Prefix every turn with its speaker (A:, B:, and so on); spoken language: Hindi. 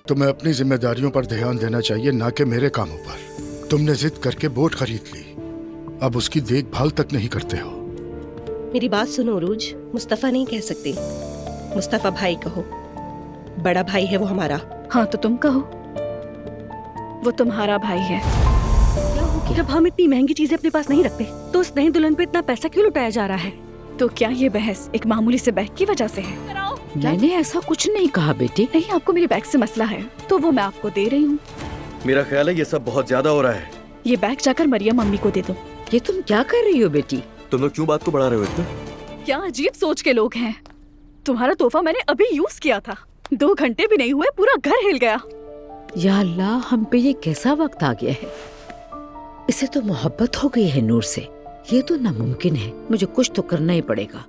A: तुम्हें अपनी जिम्मेदारियों पर ध्यान देना चाहिए, ना कि मेरे कामों पर। तुमने जिद करके बोट खरीद ली, अब उसकी देखभाल तक नहीं करते हो।
B: मेरी बात सुनो उरूज, मुस्तफा नहीं कह सकते, मुस्तफा भाई कहो। बड़ा भाई है वो हमारा।
C: हाँ तो तुम कहो, वो तुम्हारा भाई है।
D: जब हम इतनी महंगी चीजें अपने पास नहीं रखते तो उस नई दुल्हन पे इतना पैसा क्यों लुटाया जा रहा है?
C: तो क्या ये बहस एक मामूली से बैग की वजह से है?
E: मैंने ऐसा कुछ नहीं कहा बेटी।
C: नहीं, आपको मेरे बैग से मसला है तो वो मैं आपको दे रही हूँ।
F: मेरा ख्याल है ये सब बहुत ज्यादा हो रहा है।
C: ये बैग जाकर मरियम मम्मी को दे दो।
E: ये तुम क्या कर रही हो बेटी?
F: तुम लोग क्यों बात को बढ़ा रहे हो इतना?
C: क्या अजीब सोच के लोग हैं। तुम्हारा तोहफा मैंने अभी यूज किया था, 2 घंटे भी नहीं हुए पूरा घर हिल गया।
E: या अल्लाह, हम पे ये कैसा वक्त आ गया है। इसे तो मोहब्बत हो गई है नूर से। ये तो नामुमकिन है, मुझे कुछ तो करना ही पड़ेगा।